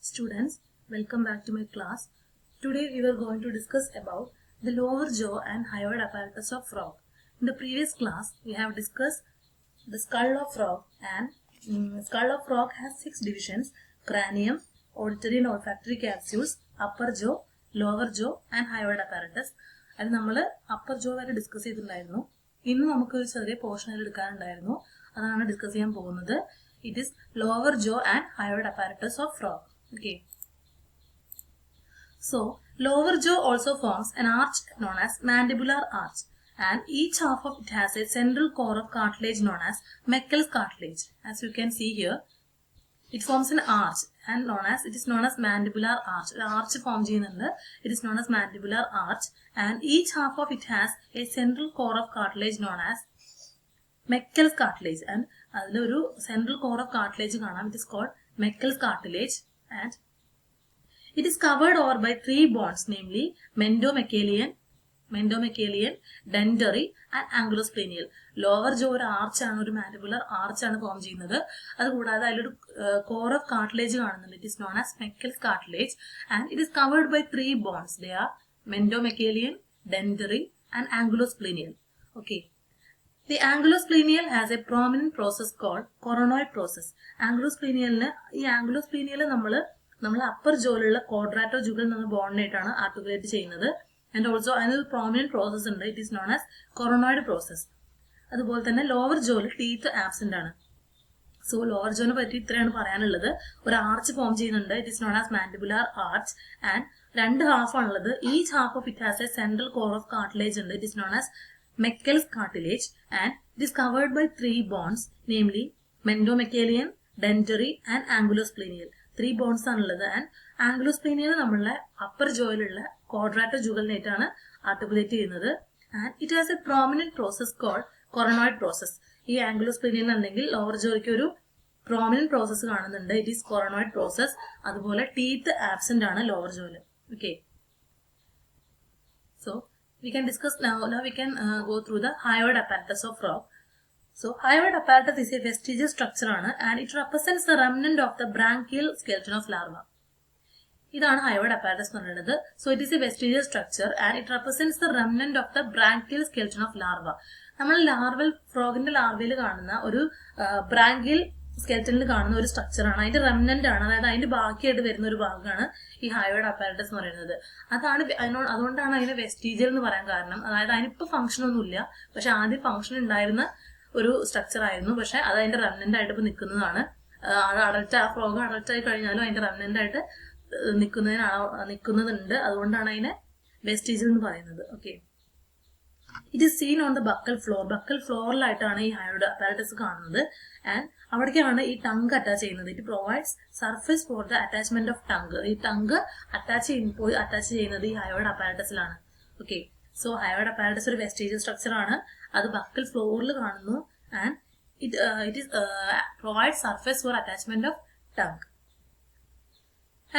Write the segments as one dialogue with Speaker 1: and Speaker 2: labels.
Speaker 1: Students, welcome back to my class. Today we were going to discuss about the lower jaw and hyoid apparatus of frog. In the previous class, we have discussed the skull of frog, and skull of frog has 6 divisions: cranium, auditory and olfactory capsules, upper jaw, lower jaw and hyoid apparatus. അത് നമ്മൾ upper ജോ വരെ discuss ചെയ്തിട്ടുണ്ടായിരുന്നു. ഇന്ന് നമുക്കൊരു ചെറിയ പോർഷനിൽ എടുക്കാനുണ്ടായിരുന്നു. അതാണ് discuss ചെയ്യാൻ പോകുന്നത്. It is lower jaw and hyoid apparatus of frog. Okay. So, lower jaw also forms an arch known as mandibular arch, and each half of it has a central core of cartilage known as Meckel's cartilage. As you can see here, it forms an arch and it is known as mandibular arch. The arch form ചെയ്യുന്നുണ്ട്. It is known as mandibular arch, and each half of it has a central core of cartilage known as Meckel's cartilage, and അതിലൊരു central core of cartilage കാണാം. It is called Meckel's cartilage, and it is covered over by 3 bones, namely mendomechalian, dentary and ankylosplenial. Lower jaw ഒരു ആർച്ചാണ്, ഒരു mandibular ആർച്ചാണ് form ചെയ്യുന്നത്. അതുകൂടാതെ അതിലൊരു core of cartilage കാണുന്നുണ്ട്. It is known as Meckel's cartilage, and it is covered by 3 bones. They are mendomechalian, dentary and ankylosplenial. Okay. The ankylosplenial has a prominent process called coronoid process. Ankylosplenial നമ്മൾ upper ജോയിലുള്ള quadratojugal എന്ന ബോണിനായിട്ടാണ് articulate ചെയ്യുന്നത്. And also അതിനൊരു prominent process ഉണ്ട്. It is known as coronoid process. അതുപോലെ തന്നെ lower ജോയിൽ ടീത്ത് ആബ്സെന്റ് ആണ്. സോ ലോവർ ജോനെ പറ്റി ഇത്രയാണ് പറയാനുള്ളത്. ഒരു ആർച്ച് ഫോം ചെയ്യുന്നുണ്ട്. It is known as mandibular arch, and 2 half ആണുള്ളത്. Each half of it has a central core of cartilage ഉണ്ട്. It is known as Meckel's cartilage, and it is covered by 3 bones, namely mendomechalian, dentary and ankylosplenial. 3 bones ആണുള്ളത്. And ankylosplenial നമ്മളുടെ upper ജോയിലുള്ള ക്വാഡ്രാറ്റോ ജുഗലിനായിട്ടാണ് articulate ചെയ്യുന്നത്. And it has a prominent process called coronoid process. ഈ ankylosplenial അല്ലെങ്കിൽ lower ജോയ്ക്ക് ഒരു പ്രോമിനന്റ് പ്രോസസ് കാണുന്നുണ്ട്. It is coronoid process. അതുപോലെ ടീത്ത് ആബ്സെന്റ് ആണ് ലോവർ ജോയിൽ. Okay, so we can discuss now we can go through the hyoid apparatus of frog. So hyoid apparatus is a vestigial structure and it represents the remnant of the branchial skeleton of larva. ഇതാണ് hyoid apparatus എന്ന് പറയുന്നത്. So it is a vestigial structure and it represents the remnant of the branchial skeleton of larva. നമ്മൾ larval ഫ്രോഗിന്റെ ലാർവയിൽ കാണുന്ന ഒരു branchial സ്കെൽറ്റനിൽ കാണുന്ന ഒരു സ്ട്രക്ചറാണ്. അതിന്റെ remnant ആണ്, അതായത് അതിന്റെ ബാക്കിയായിട്ട് വരുന്ന ഒരു ഭാഗമാണ് ഈ ഹയോയിഡ് അപ്പാരറ്റസ് എന്ന് പറയുന്നത്. അതുകൊണ്ടാണ് അതിനെ വെസ്റ്റീജിയൽ എന്ന് പറയാൻ കാരണം. അതായത് അതിനിപ്പോ ഫംഗ്ഷൻ ഒന്നുമില്ല, പക്ഷെ ആദ്യം ഫംഗ്ഷൻ ഉണ്ടായിരുന്ന ഒരു സ്ട്രക്ചർ ആയിരുന്നു. പക്ഷെ അത് അതിന്റെ റെമനന്റ് ആയിട്ട് ഇപ്പൊ നിൽക്കുന്നതാണ്. ഫ്രോഗ് അഡൽട്ട് ആയി കഴിഞ്ഞാലും അതിന്റെ റെമനന്റ് ആയിട്ട് നിൽക്കുന്നുണ്ട്. അതുകൊണ്ടാണ് അതിനെ വെസ്റ്റീജിയൽ എന്ന് പറയുന്നത്. Okay, it is seen on the buccal floor. Buccal ഫ്ലോറിലായിട്ടാണ് ഈ ഹയോയിഡ് അപ്പാരറ്റസ് കാണുന്നത്. ആൻഡ് അവിടേക്കാണ് ഈ ടങ് അറ്റാച്ച് ചെയ്യുന്നത്. It provides surface for the attachment of tongue. ഈ ടങ് അറ്റാച്ച് ചെയ്യുന്നത് ഈ ഹയോയിഡ് അപ്പാരറ്റസിലാണ്. ഓക്കെ, സോ ഹയോയിഡ് അപ്പാരറ്റസ് ഒരു വെസ്റ്റീജിയൽ സ്ട്രക്ചർ ആണ്. അത് ബക്കൽ ഫ്ലോറിൽ കാണുന്നു. And it provides surface for attachment of tongue.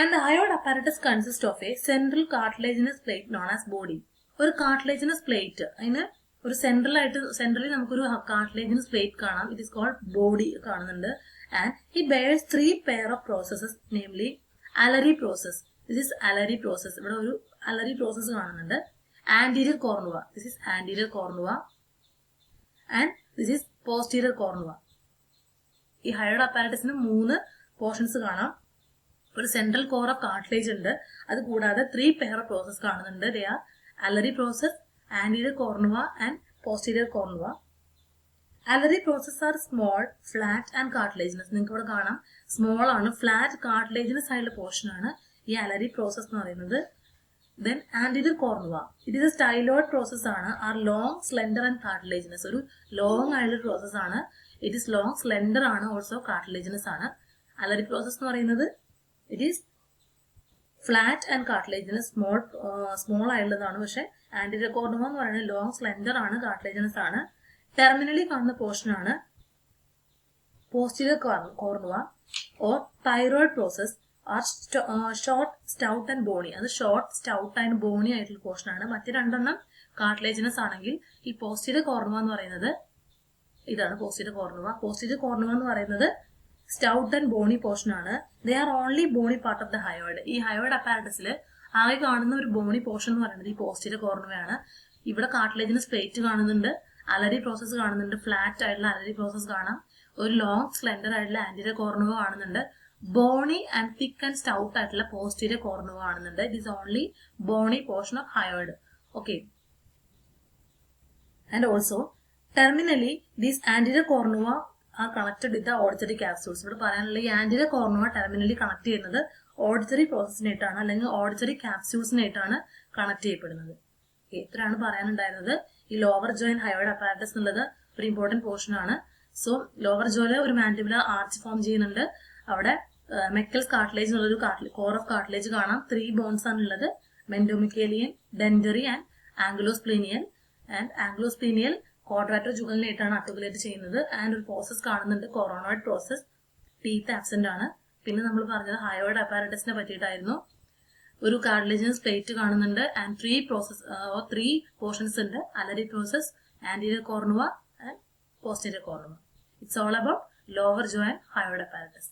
Speaker 1: And the hyoid apparatus consist of a central cartilaginous plate known as body. ഒരു cartilaginous plate, അതിന് ഒരു centrally നമുക്കൊരു cartilaginous plate കാണാം. ഇറ്റ് ഈസ് കോൾഡ് ബോഡി കാണുന്നുണ്ട്. And it bears 3 pair of processes, namely alary process. This is alary process. ഇവിടെ ഒരു alary process കാണുന്നുണ്ട്. Anterior cornua, this is anterior cornua, and this is posterior cornua. ഈ hyoid അപ്പാരറ്റസിന് 3 portions കാണാം. ഒരു central core of cartilage ഉണ്ട്. അത് കൂടാതെ 3 pair of process കാണുന്നുണ്ട്. ദേ ആർ അലറി process, anterior cornua and posterior cornua. Alari processes are small, flat and cartilaginous. നിങ്ങൾക്ക് ഇവിടെ കാണാം, സ്മോൾ ആണ്, ഫ്ലാറ്റ് കാർട്ടിലേജിനസ് ആയിട്ടുള്ള പോർഷൻ ആണ് ഈ അലറി പ്രോസസ് എന്ന് പറയുന്നത്. Then anterior cornua, it is a styloid process ആണ്. Are long, slender and cartilaginous. ഒരു ലോങ് ആയിട്ടുള്ള പ്രോസസ് ആണ്. ഇറ്റ് ഈസ് ലോങ്, സ്ലെൻഡർ ആണ്, ഓൾസോ കാർട്ടിലേജിനസ് ആണ്. അലറി പ്രോസസ് എന്ന് പറയുന്നത് it is flat and cartilaginous, small ആയിട്ടുള്ളതാണ്. പക്ഷെ ആന്റീരിയർ കോർണുവ എന്ന് പറയുന്നത് ലോങ്, സ്ലെൻഡർ ആണ്, കാർട്ടിലേജിനസ് ആണ്. ടെർമിനലി കാണുന്ന പോർഷൻ ആണ് posterior cornua or thyroid process. Are short, stout and bony. അത് ഷോർട്ട്, സ്റ്റൗട്ട് ആൻഡ് ബോണി ആയിട്ടുള്ള പോർഷൻ ആണ്. മറ്റു 2 കാർട്ടിലേജിനസ് ആണെങ്കിൽ ഈ പോസ്റ്റീരിയർ കോർണുവ എന്ന് പറയുന്നത് ഇതാണ് പോസ്റ്റീരിയർ കോർണുവ. പോസ്റ്റീരിയർ കോർണുവ എന്ന് പറയുന്നത് സ്റ്റൗട്ട് ആൻഡ് ബോണി പോർഷൻ ആണ്. They are only bony part of the hyoid. ഈ ഹയോയിഡ് അപ്പാരറ്റസിൽ ആകെ കാണുന്ന ഒരു ബോണി പോർഷൻ എന്ന് പറയുന്നത് ഈ പോസ്റ്റീരിയർ കോർണവയാണ്. ഇവിടെ കാർട്ടിലേജിന് സ്പ്ലേറ്റ് കാണുന്നുണ്ട്, അലറി പ്രോസസ് കാണുന്നുണ്ട്, ഫ്ലാറ്റ് ആയിട്ടുള്ള അലറി പ്രോസസ് കാണാം, ഒരു ലോങ് സ്ലെൻഡർ ആയിട്ടുള്ള ആന്റീരിയർ കോർണവ കാണുന്നുണ്ട്, bony and thick and stout ആയിട്ടുള്ള പോസ്റ്റീരിയർ കോർണവ കാണുന്നുണ്ട്. It is only bony portion of hyoid. Okay. And also terminally these anterior cornua are connected with the auditory capsules. ഇവിടെ പറയാനുള്ള ഈ anterior cornua terminally connect ചെയ്യുന്നത് auditory പ്രോസസ്സിനായിട്ടാണ്, അല്ലെങ്കിൽ auditory ക്യാപ്സ്യൂൾസിനായിട്ടാണ് connect ചെയ്യപ്പെടുന്നത്. ഇത്രയാണ് പറയാനുണ്ടായിരുന്നത്. ഈ ലോവർ ജോയിൻ ഹയോയിഡ് അപ്പാരറ്റസ് എന്നുള്ളത് ഒരു ഇമ്പോർട്ടന്റ് പോർഷൻ ആണ്. സോ ലോവർ ജോയില് ഒരു മാൻഡിബുലർ ആർച്ച് ഫോം ചെയ്യുന്നുണ്ട്. അവിടെ മെക്കൽസ് കാർട്ടിലേജ് എന്നുള്ളൊരു കോർ ഓഫ് കാർട്ടിലേജ് കാണാം. 3 ബോൺസ് ആണുള്ളത്, മെന്റോമിക്കേലിയൻ, ഡെന്ററി ആൻഡ് ആംഗുലോസ്പ്ലീനിയൽ. ആൻഡ് ആംഗുലോസ്പ്ലീനിയൽ ക്വാഡ്രാറ്റോ ജുഗലിനായിട്ടാണ് ആർട്ടിക്കുലേറ്റ് ചെയ്യുന്നത്. ആൻഡ് ഒരു പ്രോസസ് കാണുന്നുണ്ട്, കൊറോണോയിഡ് പ്രോസസ്. ടീത്ത് ആബ്സെന്റ് ആണ്. പിന്നെ നമ്മൾ പറഞ്ഞത് ഹയോയിഡ് അപ്പാരറ്റസിനെ പറ്റിയിട്ടായിരുന്നു. ഒരു കാർട്ടിലേജിനസ് പ്ലേറ്റ് കാണുന്നുണ്ട് ആൻഡ് 3 പോർഷൻസ് ഉണ്ട്, alary process, anterior cornua and posterior cornua. It's all about lower jaw and hyoid apparatus.